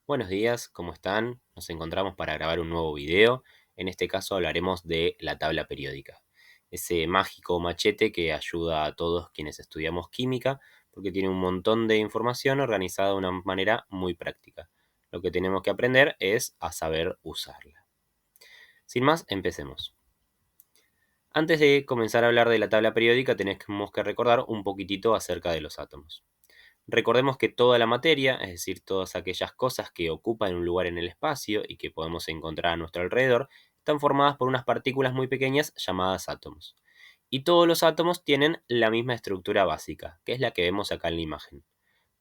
Buenos días, ¿cómo están? Nos encontramos para grabar un nuevo video. En este caso hablaremos de la tabla periódica. Ese mágico machete que ayuda a todos quienes estudiamos química porque tiene un montón de información organizada de una manera muy práctica. Lo que tenemos que aprender es a saber usarla. Sin más, empecemos. Antes de comenzar a hablar de la tabla periódica tenemos que recordar un poquitito acerca de los átomos. Recordemos que toda la materia, es decir, todas aquellas cosas que ocupan un lugar en el espacio y que podemos encontrar a nuestro alrededor, están formadas por unas partículas muy pequeñas llamadas átomos. Y todos los átomos tienen la misma estructura básica, que es la que vemos acá en la imagen.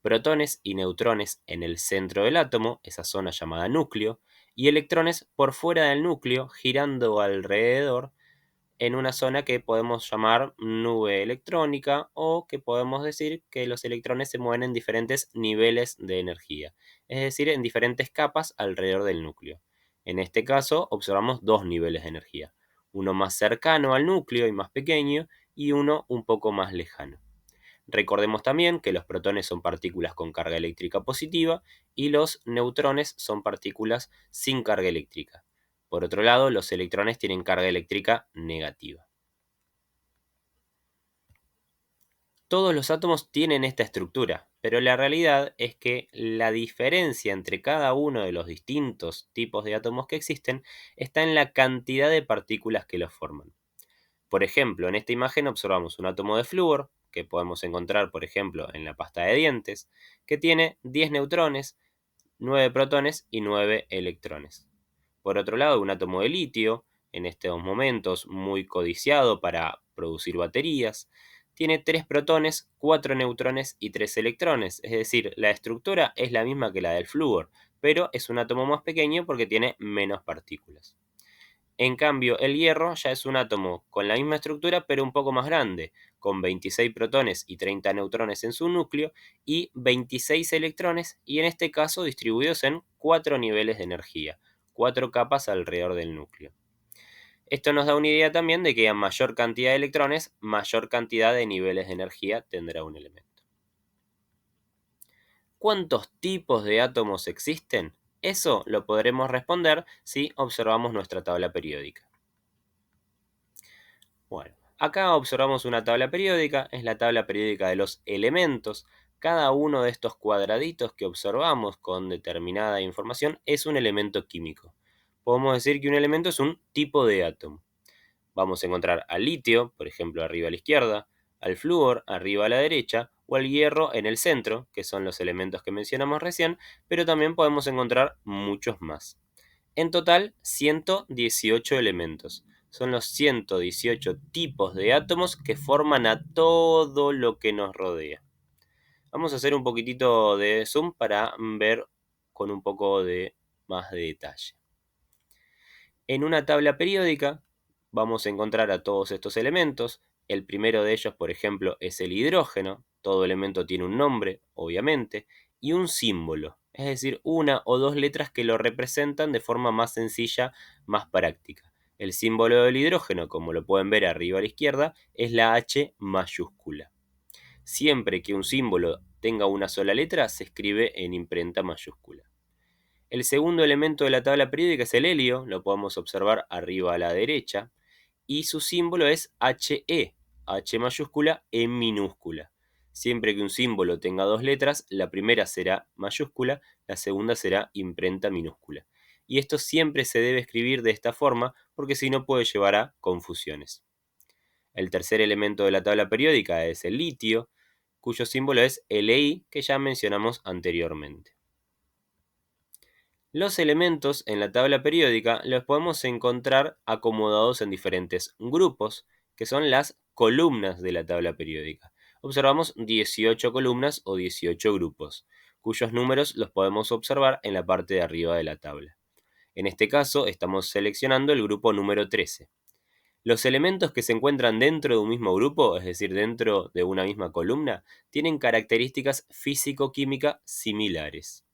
Protones y neutrones en el centro del átomo, esa zona llamada núcleo, y electrones por fuera del núcleo, girando alrededor en una zona que podemos llamar nube electrónica o que podemos decir que los electrones se mueven en diferentes niveles de energía, es decir, en diferentes capas alrededor del núcleo. En este caso observamos dos niveles de energía, uno más cercano al núcleo y más pequeño y uno un poco más lejano. Recordemos también que los protones son partículas con carga eléctrica positiva y los neutrones son partículas sin carga eléctrica. Por otro lado, los electrones tienen carga eléctrica negativa. Todos los átomos tienen esta estructura, pero la realidad es que la diferencia entre cada uno de los distintos tipos de átomos que existen está en la cantidad de partículas que los forman. Por ejemplo, en esta imagen observamos un átomo de flúor, que podemos encontrar, por ejemplo, en la pasta de dientes, que tiene 10 neutrones, 9 protones y 9 electrones. Por otro lado, un átomo de litio, en estos momentos muy codiciado para producir baterías, tiene 3 protones, 4 neutrones y 3 electrones, es decir, la estructura es la misma que la del flúor, pero es un átomo más pequeño porque tiene menos partículas. En cambio, el hierro ya es un átomo con la misma estructura, pero un poco más grande, con 26 protones y 30 neutrones en su núcleo y 26 electrones, y en este caso distribuidos en 4 niveles de energía, 4 capas alrededor del núcleo. Esto nos da una idea también de que a mayor cantidad de electrones, mayor cantidad de niveles de energía tendrá un elemento. ¿Cuántos tipos de átomos existen? Eso lo podremos responder si observamos nuestra tabla periódica. Bueno, acá observamos una tabla periódica, es la tabla periódica de los elementos. Cada uno de estos cuadraditos que observamos con determinada información es un elemento químico. Podemos decir que un elemento es un tipo de átomo. Vamos a encontrar al litio, por ejemplo, arriba a la izquierda, al flúor, arriba a la derecha, o al hierro en el centro, que son los elementos que mencionamos recién, pero también podemos encontrar muchos más. En total, 118 elementos. Son los 118 tipos de átomos que forman a todo lo que nos rodea. Vamos a hacer un poquitito de zoom para ver con un poco de más de detalle. En una tabla periódica vamos a encontrar a todos estos elementos. El primero de ellos, por ejemplo, es el hidrógeno. Todo elemento tiene un nombre, obviamente, y un símbolo, es decir, una o dos letras que lo representan de forma más sencilla, más práctica. El símbolo del hidrógeno, como lo pueden ver arriba a la izquierda, es la H mayúscula. Siempre que un símbolo tenga una sola letra, se escribe en imprenta mayúscula. El segundo elemento de la tabla periódica es el helio, lo podemos observar arriba a la derecha, y su símbolo es He, H mayúscula, E minúscula. Siempre que un símbolo tenga dos letras, la primera será mayúscula, la segunda será imprenta minúscula. Y esto siempre se debe escribir de esta forma porque si no puede llevar a confusiones. El tercer elemento de la tabla periódica es el litio, cuyo símbolo es Li, que ya mencionamos anteriormente. Los elementos en la tabla periódica los podemos encontrar acomodados en diferentes grupos, que son las columnas de la tabla periódica. Observamos 18 columnas o 18 grupos, cuyos números los podemos observar en la parte de arriba de la tabla. En este caso estamos seleccionando el grupo número 13. Los elementos que se encuentran dentro de un mismo grupo, es decir, dentro de una misma columna, tienen características físico-químicas similares.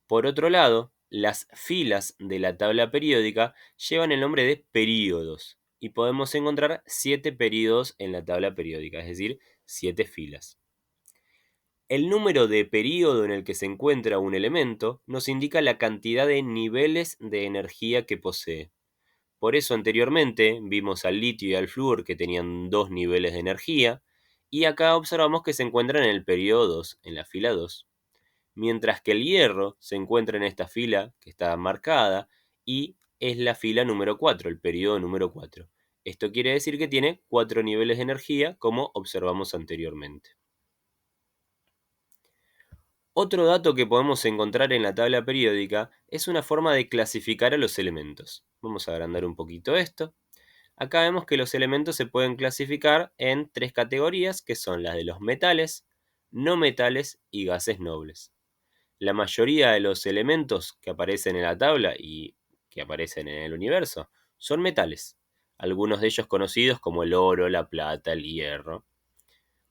Por otro lado, las filas de la tabla periódica llevan el nombre de períodos y podemos encontrar 7 períodos en la tabla periódica, es decir, 7 filas. El número de período en el que se encuentra un elemento nos indica la cantidad de niveles de energía que posee. Por eso anteriormente vimos al litio y al flúor que tenían 2 niveles de energía, y acá observamos que se encuentran en el periodo 2, en la fila 2. Mientras que el hierro se encuentra en esta fila que está marcada y es la fila número 4, el periodo número 4. Esto quiere decir que tiene 4 niveles de energía, como observamos anteriormente. Otro dato que podemos encontrar en la tabla periódica es una forma de clasificar a los elementos. Vamos a agrandar un poquito esto. Acá vemos que los elementos se pueden clasificar en 3 categorías, que son las de los metales, no metales y gases nobles. La mayoría de los elementos que aparecen en la tabla y que aparecen en el universo son metales, algunos de ellos conocidos como el oro, la plata, el hierro.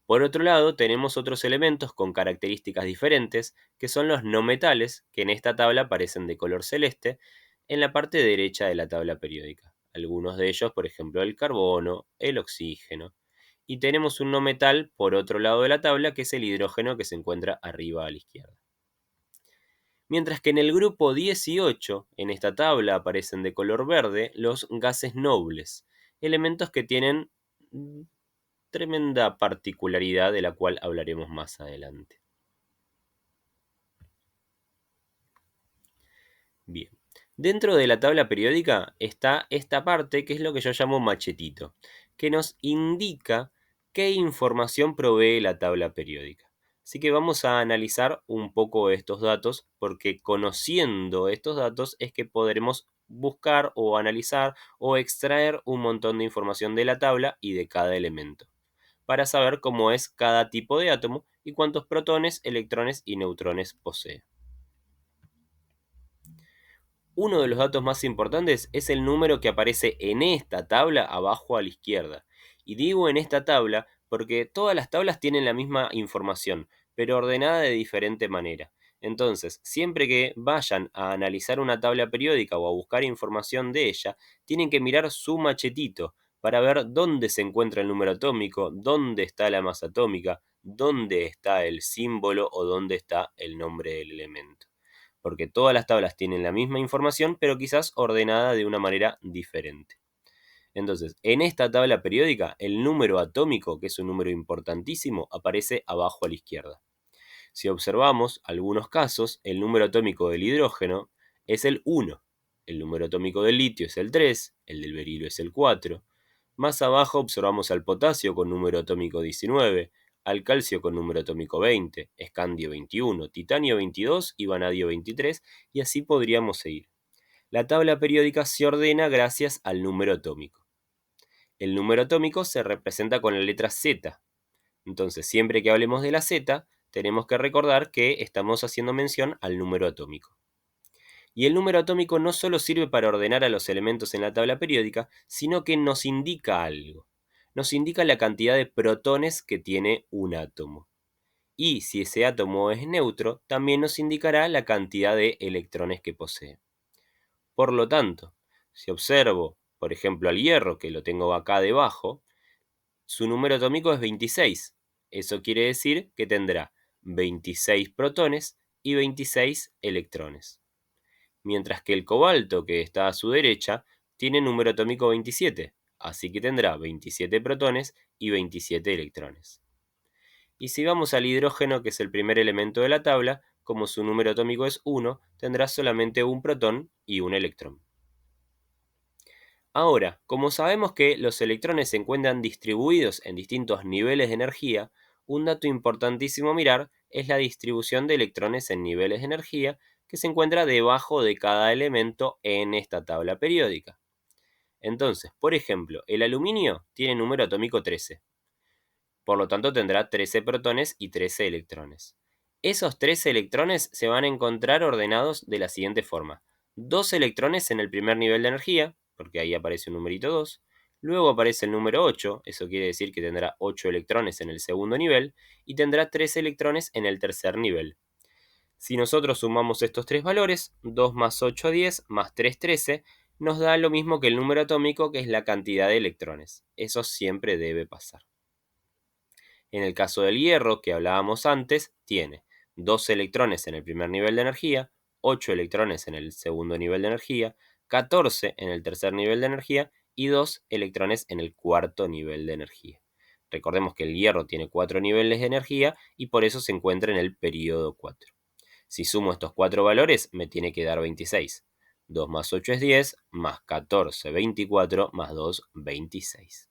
Por otro lado, tenemos otros elementos con características diferentes, que son los no metales, que en esta tabla aparecen de color celeste, en la parte derecha de la tabla periódica. Algunos de ellos, por ejemplo, el carbono, el oxígeno. Y tenemos un no metal por otro lado de la tabla, que es el hidrógeno, que se encuentra arriba a la izquierda. Mientras que en el grupo 18, en esta tabla aparecen de color verde los gases nobles, elementos que tienen tremenda particularidad de la cual hablaremos más adelante. Bien, dentro de la tabla periódica está esta parte que es lo que yo llamo machetito, que nos indica qué información provee la tabla periódica. Así que vamos a analizar un poco estos datos, porque conociendo estos datos es que podremos buscar o analizar o extraer un montón de información de la tabla y de cada elemento, para saber cómo es cada tipo de átomo y cuántos protones, electrones y neutrones posee. Uno de los datos más importantes es el número que aparece en esta tabla abajo a la izquierda. Y digo en esta tabla porque todas las tablas tienen la misma información, pero ordenada de diferente manera. Entonces, siempre que vayan a analizar una tabla periódica o a buscar información de ella, tienen que mirar su machetito para ver dónde se encuentra el número atómico, dónde está la masa atómica, dónde está el símbolo o dónde está el nombre del elemento, porque todas las tablas tienen la misma información, pero quizás ordenada de una manera diferente. Entonces, en esta tabla periódica, el número atómico, que es un número importantísimo, aparece abajo a la izquierda. Si observamos algunos casos, el número atómico del hidrógeno es el 1, el número atómico del litio es el 3, el del berilio es el 4. Más abajo observamos al potasio con número atómico 19, al calcio con número atómico 20, escandio 21, titanio 22 y vanadio 23, y así podríamos seguir. La tabla periódica se ordena gracias al número atómico. El número atómico se representa con la letra Z. Entonces, siempre que hablemos de la Z, tenemos que recordar que estamos haciendo mención al número atómico. Y el número atómico no solo sirve para ordenar a los elementos en la tabla periódica, sino que nos indica algo. Nos indica la cantidad de protones que tiene un átomo. Y si ese átomo es neutro, también nos indicará la cantidad de electrones que posee. Por lo tanto, si observo, por ejemplo, al hierro, que lo tengo acá debajo, su número atómico es 26. Eso quiere decir que tendrá 26 protones y 26 electrones. Mientras que el cobalto, que está a su derecha, tiene número atómico 27, así que tendrá 27 protones y 27 electrones. Y si vamos al hidrógeno, que es el primer elemento de la tabla, como su número atómico es 1, tendrá solamente un protón y un electrón. Ahora, como sabemos que los electrones se encuentran distribuidos en distintos niveles de energía, un dato importantísimo a mirar es la distribución de electrones en niveles de energía que se encuentra debajo de cada elemento en esta tabla periódica. Entonces, por ejemplo, el aluminio tiene número atómico 13. Por lo tanto, tendrá 13 protones y 13 electrones. Esos 13 electrones se van a encontrar ordenados de la siguiente forma: 2 electrones en el primer nivel de energía, porque ahí aparece un numerito 2. Luego aparece el número 8, eso quiere decir que tendrá 8 electrones en el segundo nivel, y tendrá 3 electrones en el tercer nivel. Si nosotros sumamos estos tres valores, 2 más 8, 10, más 3, 13, nos da lo mismo que el número atómico, que es la cantidad de electrones. Eso siempre debe pasar. En el caso del hierro, que hablábamos antes, tiene 2 electrones en el primer nivel de energía, 8 electrones en el segundo nivel de energía, 14 en el tercer nivel de energía y 2 electrones en el cuarto nivel de energía. Recordemos que el hierro tiene 4 niveles de energía y por eso se encuentra en el periodo 4. Si sumo estos 4 valores, me tiene que dar 26. 2 más 8 es 10, más 14, 24, más 2, 26.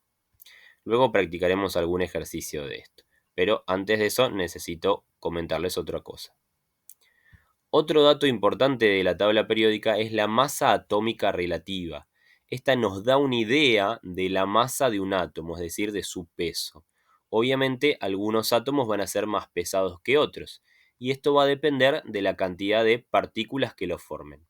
Luego practicaremos algún ejercicio de esto, pero antes de eso necesito comentarles otra cosa. Otro dato importante de la tabla periódica es la masa atómica relativa. Esta nos da una idea de la masa de un átomo, es decir, de su peso. Obviamente, algunos átomos van a ser más pesados que otros, y esto va a depender de la cantidad de partículas que los formen,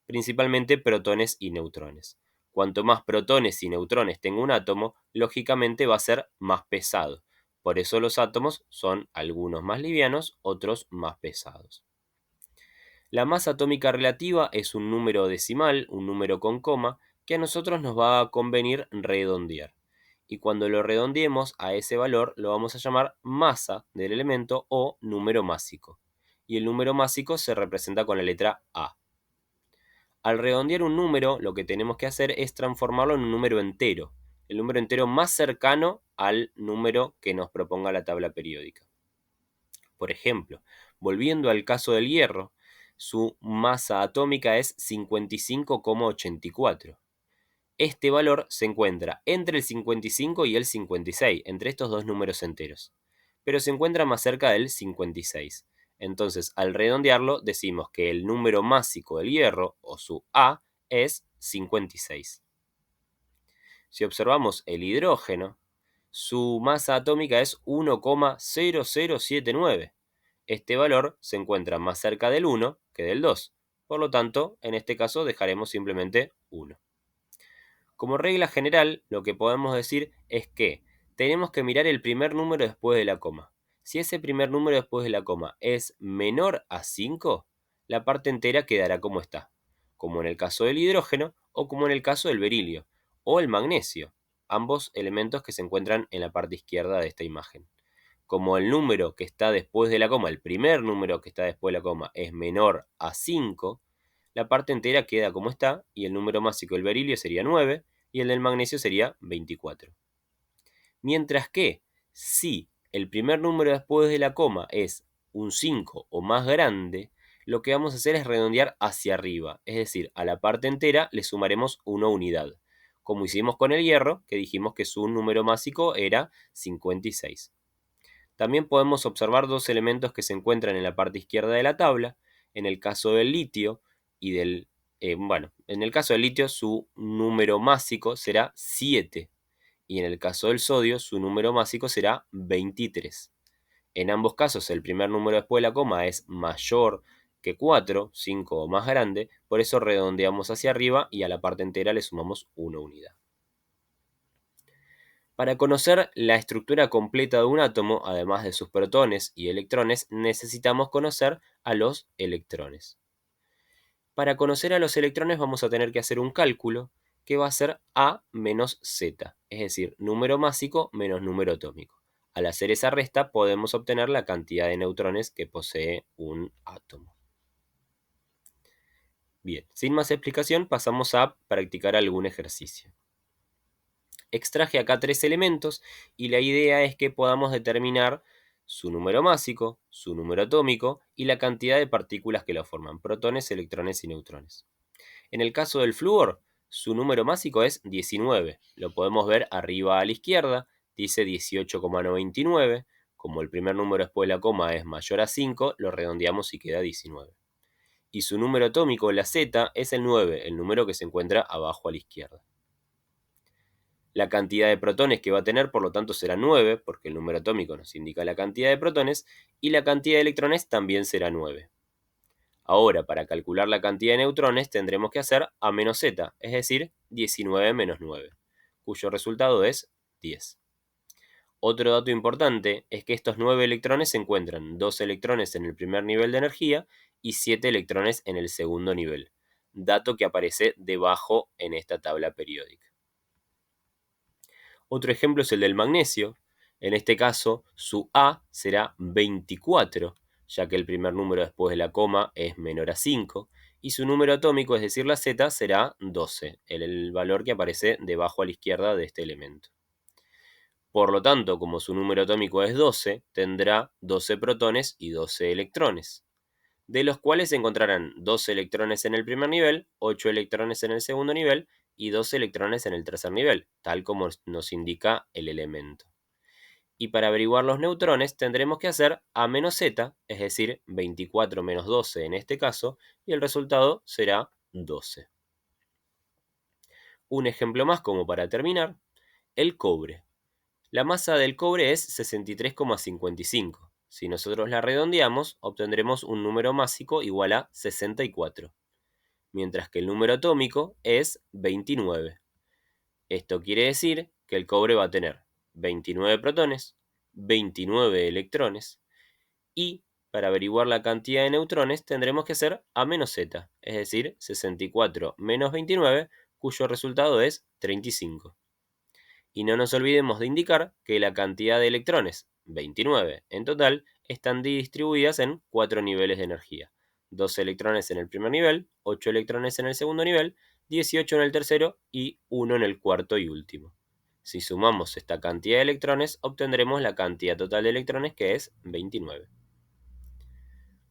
principalmente protones y neutrones. Cuanto más protones y neutrones tenga un átomo, lógicamente va a ser más pesado. Por eso los átomos son algunos más livianos, otros más pesados. La masa atómica relativa es un número decimal, un número con coma, que a nosotros nos va a convenir redondear. Y cuando lo redondeemos a ese valor, lo vamos a llamar masa del elemento o número másico. Y el número másico se representa con la letra A. Al redondear un número, lo que tenemos que hacer es transformarlo en un número entero, el número entero más cercano al número que nos proponga la tabla periódica. Por ejemplo, volviendo al caso del hierro, su masa atómica es 55,84. Este valor se encuentra entre el 55 y el 56, entre estos dos números enteros, pero se encuentra más cerca del 56. Entonces, al redondearlo, decimos que el número másico del hierro, o su A, es 56. Si observamos el hidrógeno, su masa atómica es 1,0079. Este valor se encuentra más cerca del 1 que del 2. Por lo tanto, en este caso dejaremos simplemente 1. Como regla general, lo que podemos decir es que tenemos que mirar el primer número después de la coma. Si ese primer número después de la coma es menor a 5, la parte entera quedará como está, como en el caso del hidrógeno o como en el caso del berilio o el magnesio, ambos elementos que se encuentran en la parte izquierda de esta imagen. Como el número que está después de la coma, el primer número que está después de la coma es menor a 5, la parte entera queda como está y el número másico del berilio sería 9 y el del magnesio sería 24. Mientras que si el primer número después de la coma es un 5 o más grande, lo que vamos a hacer es redondear hacia arriba, es decir, a la parte entera le sumaremos una unidad, como hicimos con el hierro, que dijimos que su número másico era 56. También podemos observar dos elementos que se encuentran en la parte izquierda de la tabla. En el caso del litio y en el caso del litio su número másico será 7 y en el caso del sodio su número másico será 23. En ambos casos el primer número después de la coma es mayor que 4, 5 o más grande, por eso redondeamos hacia arriba y a la parte entera le sumamos una unidad. Para conocer la estructura completa de un átomo, además de sus protones y electrones, necesitamos conocer a los electrones. Para conocer a los electrones vamos a tener que hacer un cálculo que va a ser A menos Z, es decir, número másico menos número atómico. Al hacer esa resta podemos obtener la cantidad de neutrones que posee un átomo. Bien, sin más explicación pasamos a practicar algún ejercicio. Extraje acá 3 elementos y la idea es que podamos determinar su número másico, su número atómico y la cantidad de partículas que lo forman, protones, electrones y neutrones. En el caso del flúor, su número másico es 19. Lo podemos ver arriba a la izquierda, dice 18,99. Como el primer número después de la coma es mayor a 5, lo redondeamos y queda 19. Y su número atómico, la Z, es el 9, el número que se encuentra abajo a la izquierda. La cantidad de protones que va a tener, por lo tanto, será 9, porque el número atómico nos indica la cantidad de protones, y la cantidad de electrones también será 9. Ahora, para calcular la cantidad de neutrones, tendremos que hacer A menos Z, es decir, 19 menos 9, cuyo resultado es 10. Otro dato importante es que estos 9 electrones se encuentran 2 electrones en el primer nivel de energía y 7 electrones en el segundo nivel, dato que aparece debajo en esta tabla periódica. Otro ejemplo es el del magnesio. En este caso, su A será 24, ya que el primer número después de la coma es menor a 5, y su número atómico, es decir, la Z, será 12, el valor que aparece debajo a la izquierda de este elemento. Por lo tanto, como su número atómico es 12, tendrá 12 protones y 12 electrones, de los cuales se encontrarán 12 electrones en el primer nivel, 8 electrones en el segundo nivel y 12 electrones en el tercer nivel, tal como nos indica el elemento. Y para averiguar los neutrones tendremos que hacer A menos Z, es decir, 24 menos 12 en este caso, y el resultado será 12. Un ejemplo más como para terminar, el cobre. La masa del cobre es 63,55. Si nosotros la redondeamos, obtendremos un número másico igual a 64, mientras que el número atómico es 29. Esto quiere decir que el cobre va a tener 29 protones, 29 electrones, y para averiguar la cantidad de neutrones tendremos que hacer A menos Z, es decir, 64 menos 29, cuyo resultado es 35. Y no nos olvidemos de indicar que la cantidad de electrones, 29 en total, están distribuidas en 4 niveles de energía. 2 electrones en el primer nivel, 8 electrones en el segundo nivel, 18 en el tercero y 1 en el cuarto y último. Si sumamos esta cantidad de electrones, obtendremos la cantidad total de electrones, que es 29.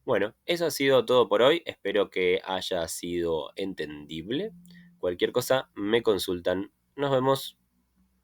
Bueno, eso ha sido todo por hoy. Espero que haya sido entendible. Cualquier cosa me consultan. Nos vemos.